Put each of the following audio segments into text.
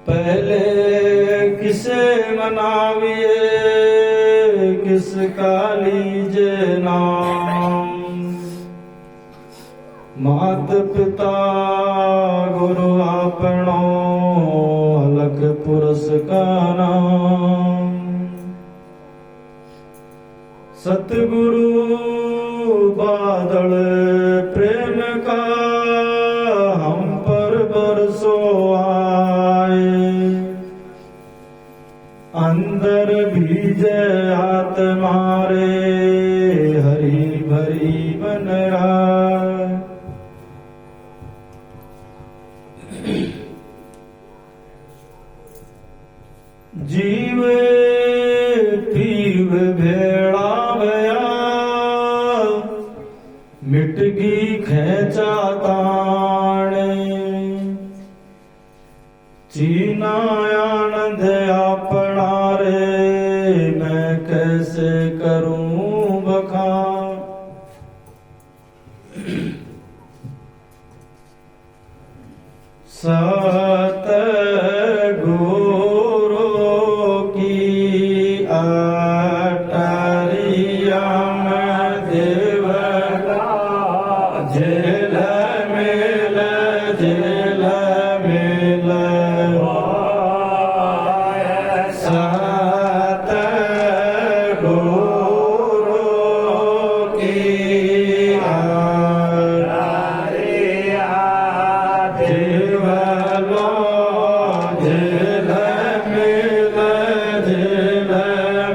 पहले किसे मनाविए किसका लीजे नाम। मात पिता गुरु आपनो अलख पुरुष का नाम। सतगुरु बादल प्रेम का हम पर बरसो आए। अंदर भीजे आत्मा रे हरी भरी बन रहा। जीव पीव भेड़ा भया मिटगी खेचा ताणे। चीना आनंद अपना रे मैं कैसे करूं बखान। सत गुरु की अटारिया में देवता जेल मेल जेल मेल। सत गुरु की अटारिया देवलो जेल मेल जेल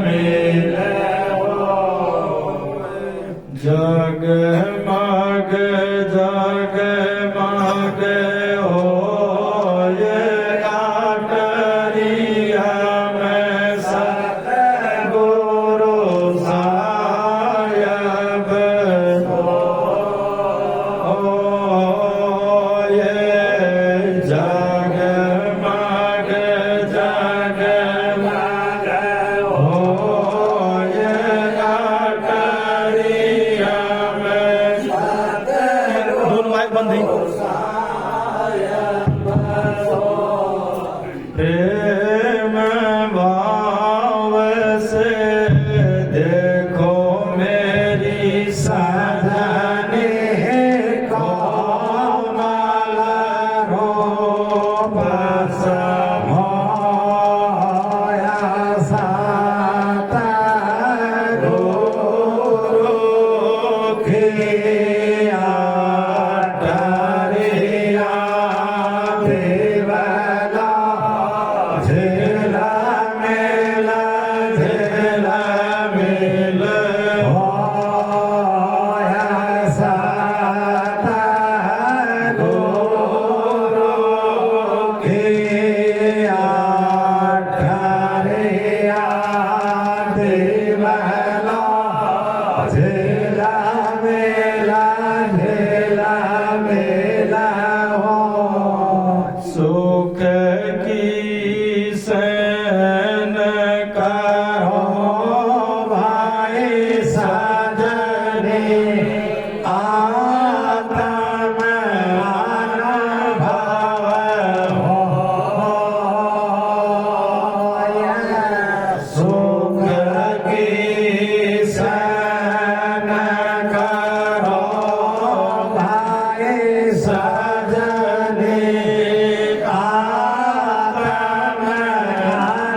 मेल। जग माग जग माग हो ये आटरिया में सतगुरु साहिब हो ये। जग माग जग माग हो ये आटरिया में सतगुरु माइक बंद नहीं। प्रेम भाव से देखो मेरी साधने को माला रो बस मोया साता गुरु की अटारिया देवला झेला मेला झेला मेल होया साता गुरु की अटारिया देवला झेला मेला झेला मेला हो। सुख की सैन करो भाई साजने आत्म अनुभव हो। सुख की सैन करो भाई साजने आत्म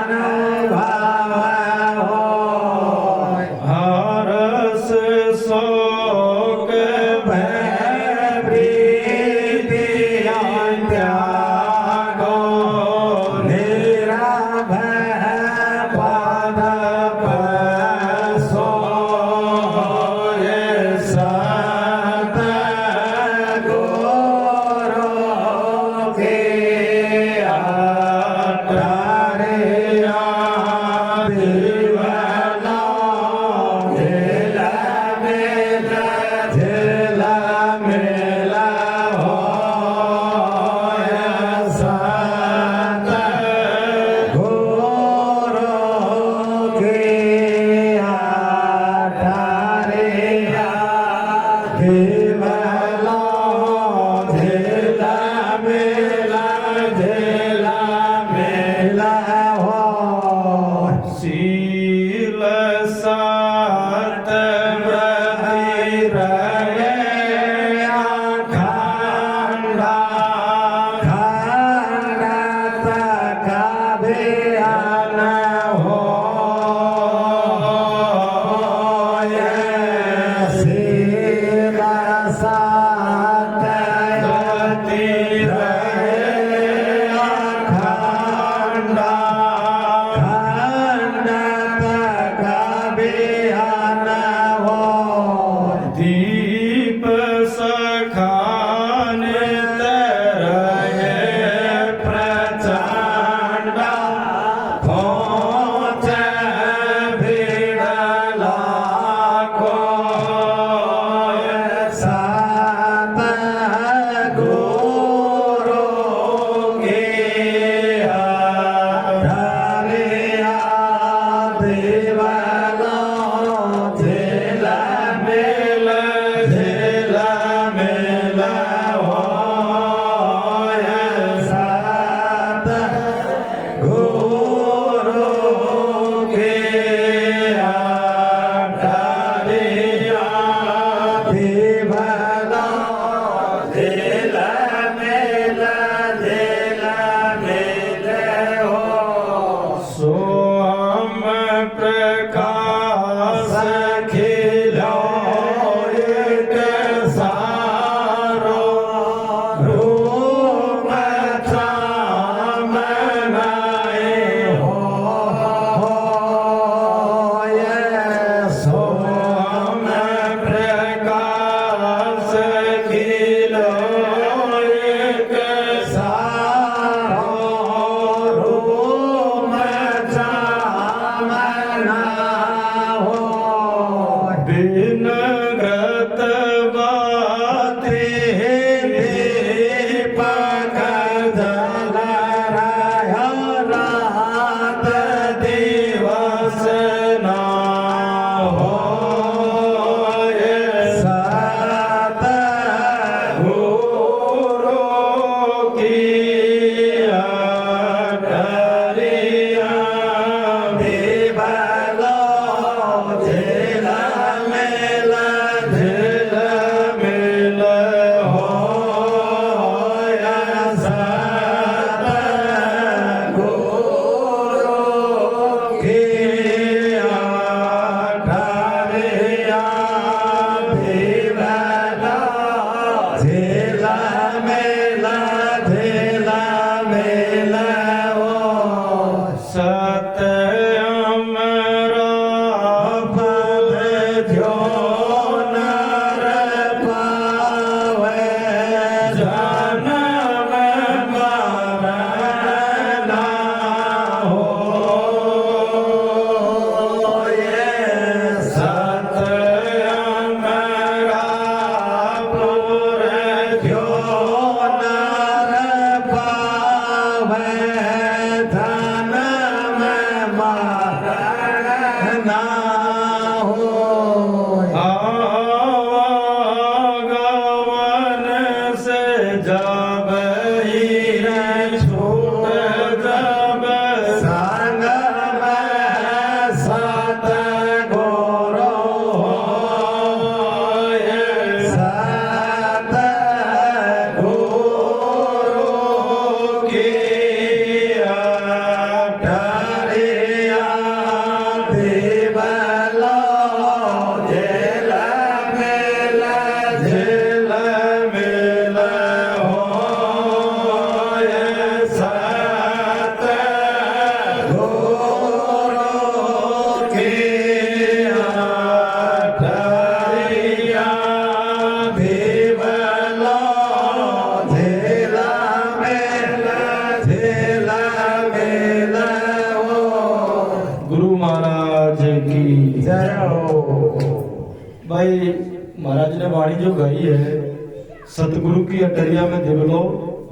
अनुभव हो। हरस शोक भय प्रीति त्यागो निराभय पद सो ये सतगुरु के अटारिया देवला झेल मेला झेल मेला हो। भाई महाराज ने वाणी जो गाई है, सतगुरु की अटरिया में देवलो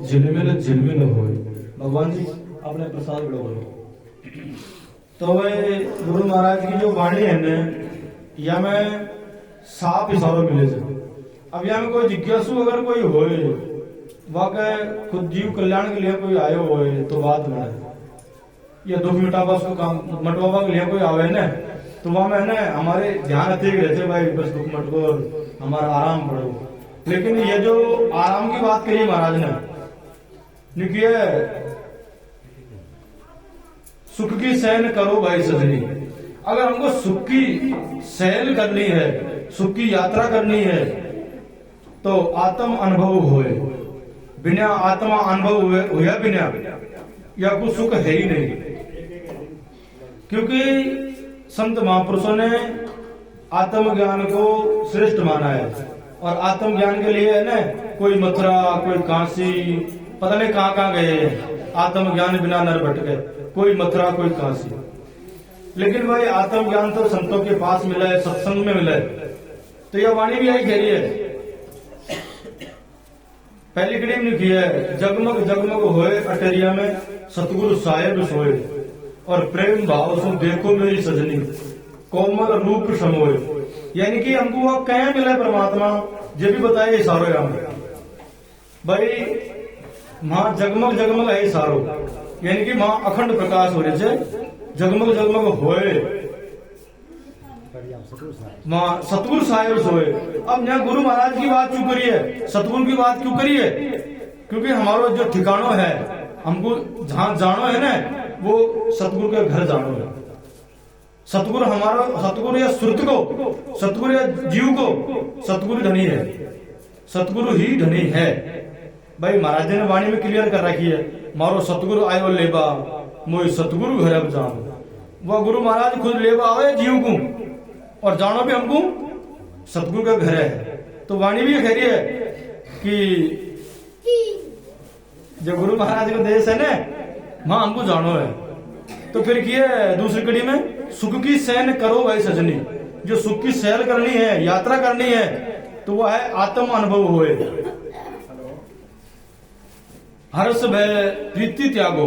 झिलमिल झिलमिल हो। भगवान जी अपने प्रसाद बोलो। तो भाई गुरु महाराज की जो वाणी है न, या में साफ इशारों मिले से। अब यहाँ में कोई जिज्ञासु अगर कोई होए, वाकई खुद जीव कल्याण के लिए कोई आयो होए तो बात में, या दुख मिटावा उसको काम मटवावा के लिए कोई आवे न, तो वहां में ना हमारे ध्यान रहते भाई बस दुख मटको हमारा आराम पड़ो। लेकिन ये जो आराम की बात करी महाराज ने, लिखिए सुख की सहन करो भाई सजनी। अगर हमको सुख की सहन करनी है, सुख की यात्रा करनी है, तो आत्म अनुभव होए। बिना आत्मा अनुभव हुए बिना या कुछ सुख है ही नहीं। क्योंकि संत महापुरुषों ने आत्मज्ञान को श्रेष्ठ माना है, और आत्मज्ञान के लिए है ना, कोई मथुरा कोई काशी पता नहीं कहाँ गए आत्मज्ञान बिना नर भटके, कोई मथुरा कोई काशी। लेकिन भाई आत्मज्ञान तो संतों के पास मिला है, सत्संग में मिला है। तो यह वाणी भी आई कह रही है, पहली कड़ी में लिखी है, जगमग जगमग होए अटरिया में सतगुरु साहेब सोए, और प्रेम भाव सो देखो मेरी सजनी कोमल रूप समोए। यानी कि हमको वह क्या मिला परमात्मा, ये भी बताए इशारों यहाँ भाई। मां जगमग जगमग है इशारो, यानी कि मां अखंड प्रकाश हो रहे थे, जगमग जगमग होए मां सतगुरु साहेब सोए। अब यहाँ गुरु महाराज की बात क्यों करिए, सतगुरु की बात क्यों करिए? क्योंकि हमारा जो ठिकाना है, हमको जहां जाना है ना, वो सतगुरु के घर जाना है। सतगुरु हमारा, सतगुरु या श्रुत को, सतगुरु या जीव को, सतगुरु धनी है, सतगुरु ही धनी है। भाई महाराज ने वाणी में क्लियर कर रखी है, मारो सतगुरु आयो लेबा मोई सतगुरु घर अब जान। वह गुरु महाराज खुद लेबा आवे जीव को, और जानो भी हमको सतगुरु का घर है। तो वाणी भी कह रही है कि जो गुरु महाराज का देश है ना, वहां हमको जानो है। तो फिर किए दूसरी कड़ी में, सुख की सहन करो भाई सजनी। जो सुख की सैर करनी है, यात्रा करनी है, तो वह है आत्म अनुभव होए। हर्ष भय प्रीति त्यागो,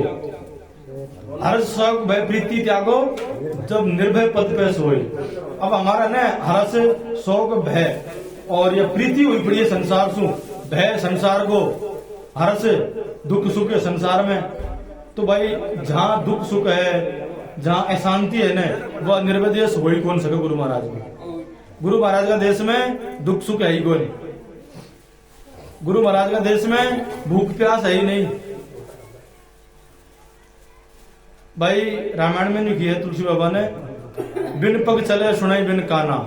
हर्ष शौक भय प्रीति त्यागो, जब निर्भय पद पे सोए। अब हमारा न हर्ष शौक भय और यह प्रीति हुई पड़ी है संसार से, भय संसार को, हर्ष दुख सुख है संसार में। तो भाई जहाँ दुख सुख है, जहाँ अशांति है न, वह निर्भय देश हो ही कौन सके गुरु महाराज में। गुरु महाराज का देश में दुख सुख है ही कौन। गुरु महाराज का देश में भूख प्यास है ही नहीं। भाई रामायण में लिखी है तुलसी बाबा ने, बिन पग चले सुनाई बिन काना।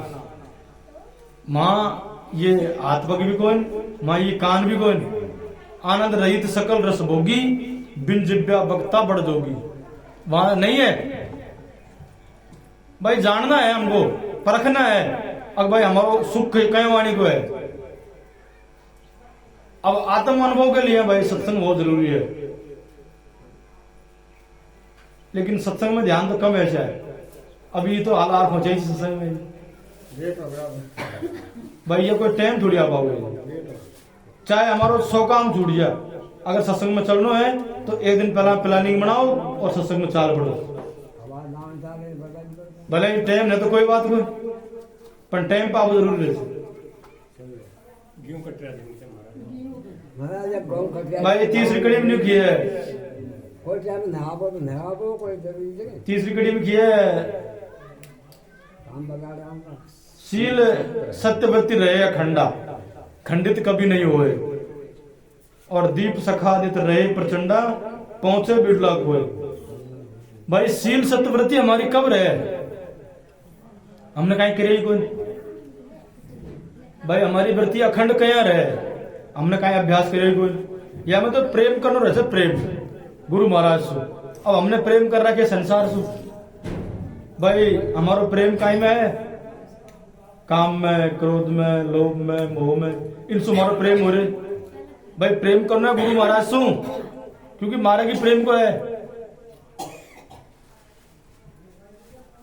माँ ये हाथ पग भी कौन, माँ ये कान भी कौन। आनंद रहित सकल रस भोगी, बिन जिब्या बक्ता बढ़ जोगी। वहां नहीं है भाई, जानना है हमको, परखना है। अब भाई हमारा सुख कई वाणी को है। अब आत्म अनुभव के लिए भाई सत्संग बहुत जरूरी है, लेकिन सत्संग में ध्यान तो कम ऐसा है। अभी तो हाल आंख हो चाहिए सत्संग में भाई, ये कोई टाइम थोड़ी आ पाओगे। चाहे हमारा 100 काम छूट जाए, अगर सत्संग में चलना है तो एक दिन पहला प्लानिंग बनाओ और सत्संग में चाल पड़ो। भले ही टाइम नहीं तो कोई बात नहीं, पर टाइम पाओ जरूर है भाई। तीसरी कड़ी में की है, तीसरी कड़ी में की है, शील सत्यवती रहे अखंडा, खंडित कभी नहीं होए। और दीप सखादित रहे प्रचंडा, पहुंचे बिरला खोए। भाई शील सत्यव्रती हमारी कब रहे, हमने कहीं करे कोई भाई। हमारी वृत्ति अखंड कया रहे, हमने कहीं अभ्यास करे कोई। या मैं तो प्रेम करना रहे, प्रेम गुरु महाराज से। अब हमने प्रेम कर रखा संसार से। भाई हमारा प्रेम कहीं में है, काम में, क्रोध में, लोभ में, मोह में, इनसे हमारा प्रेम हो रहे। भाई प्रेम करना गुरु महाराज से, क्योंकि मारे की प्रेम को है।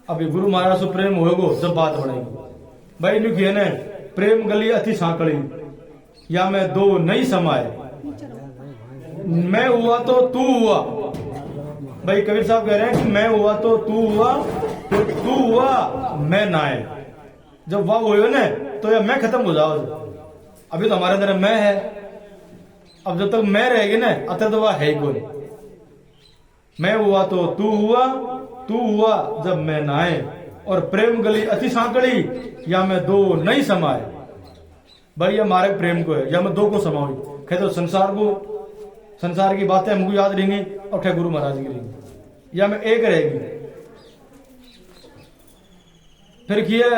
अभी गुरु महाराज से प्रेम होगा जब बात बढ़ेगी। भाई न्यू किए ने प्रेम गली अति सांकड़ी या मैं दो नहीं समाए, मैं हुआ तो तू हुआ। भाई कबीर साहब कह रहे हैं कि मैं हुआ तो तू हुआ, तो तू हुआ मैं नाए। जब वाह हुए ना तो या मैं खत्म हो जाओ। अभी तो हमारे अंदर मैं है, अब जब तक मैं रहेगी ना अतर तो वह है ही कोई। मैं हुआ तो तू हुआ जब मैं नाए, और प्रेम गली अति सांकड़ी या मैं दो नहीं समाए। भाई ये हमारे प्रेम को है या मैं दो को समाऊं। कहे तो संसार की बातें हमको याद रहेंगी और ठे गुरु महाराज की रहेंगी, या मैं एक रहेगी। फिर किए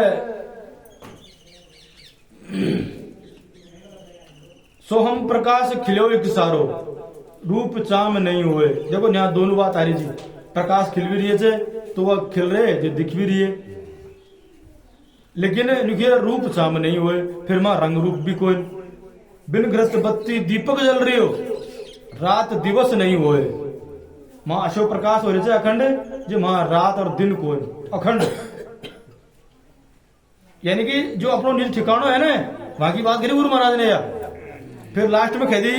सो हम प्रकाश खिलो एक सारो, रूप चाम नहीं हुए। देखो यहाँ दोनों बात आ रही जी, प्रकाश खिल भी रही है तो वह खिल रहे जो दिख भी रही है, लेकिन लिखिए रूप चाम नहीं हुए। फिर मां रंग रूप भी कोई, बिन ग्रस्त बत्ती दीपक जल रही हो, रात दिवस नहीं हुए। मां अशोक प्रकाश हो रहे थे अखंड, जो मां रात और दिन कोई अखंड। यानी कि जो अपनो निज ठिकानो है ना, वहां की बात करी गुरु महाराज ने। या फिर लास्ट में कह दी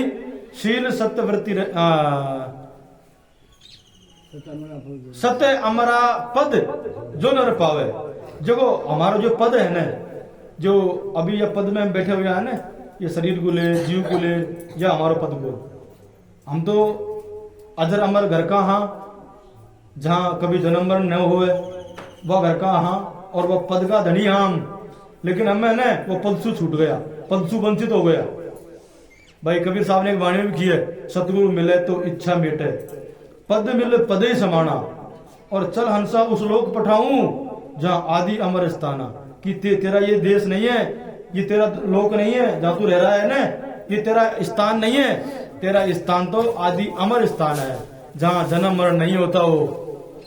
शील सत्य वृत्ति सत्य अमरा पद जो नर पावे। जो हमारा जो पद है ना, जो अभी ये पद में हम बैठे हुए हैं ना, ये शरीर को ले, जीव को ले, या हमारा पद को, हम तो अजर अमर घर का हाँ, जहां कभी जन्म मरण न हुए वह घर का हाँ, और वह पद का धनी हम। लेकिन हमें ना वो पदसु छूट गया, पदसु वंचित हो गया। भाई कबीर साहब ने एक वाणी भी की है, सतगुरु मिले तो इच्छा मिटे, पद मिले पदे समाना, और चल हंसा उस लोक पठाऊं जहां आदि अमर स्थाना। कि तेरा ये देश नहीं है, ये तेरा लोक नहीं है जहां तू रह रहा है ना, ये तेरा स्थान नहीं है। तेरा स्थान तो आदि अमर स्थान है, जहां जन्म मरण नहीं होता हो,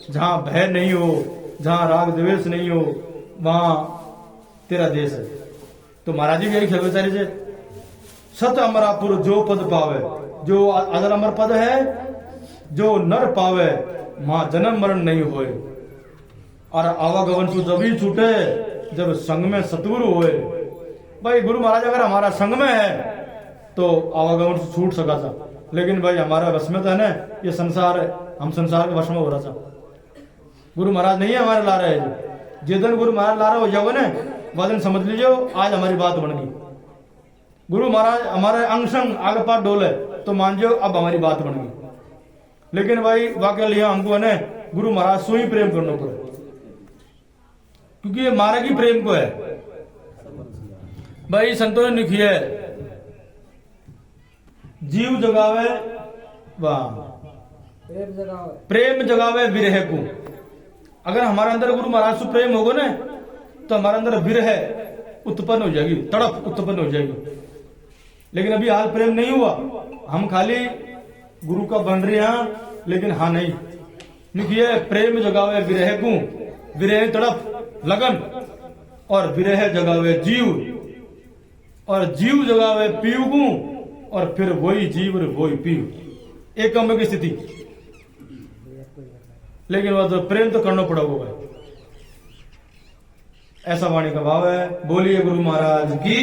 जहां भय नहीं हो, जहां राग द्वेष नहीं हो, वहां तेरा देश है। तो महाराज जी यही खेल बेचारी से, सत अमरापुर जो पद पावे, जो अजर अमर पद है, जो नर पावे मां जन्म मरण नहीं होए। और आवागमन तू जब ही छूटे जब संग में सतगुरु होए। भाई गुरु महाराज अगर हमारा संग में है तो आवागमन से छूट सका था, लेकिन भाई हमारा वश में तो है ना ये संसार, हम संसार के वश में हो रहा था। गुरु महाराज नहीं है हमारे ला रहे हैं। जिस दिन गुरु महाराज ला रहे हो जाओगे ना, वह दिन समझ लीजिए आज हमारी बात बन गई। गुरु महाराज हमारे अंग संग आगे पार डोले तो मान जाओ अब हमारी बात बन गई। लेकिन भाई वाकई लिया हमको है ना गुरु महाराज सो ही प्रेम करना पड़े, क्योंकि ये मारे की प्रेम को है। भाई संतों ने लिखी है, जीव जगावे वाह प्रेम जगावे विरह को। अगर हमारे अंदर गुरु महाराज से प्रेम होगा ना तो हमारे अंदर विरह उत्पन्न हो जाएगी, तड़प उत्पन्न हो जाएगी। लेकिन अभी हाल प्रेम नहीं हुआ, हम खाली गुरु का बन रहे हैं, लेकिन हाँ नहीं लिखिए प्रेम जगावे विरह को, विरह तड़प लगन, और विरह जगावे जीव, और जीव जगावे पीव को, और फिर वही जीव और वही पीव, एक कम की स्थिति। लेकिन वह तो प्रेम तो करना पड़ेगा भाई। ऐसा वाणी का भाव है। बोलिए गुरु महाराज की।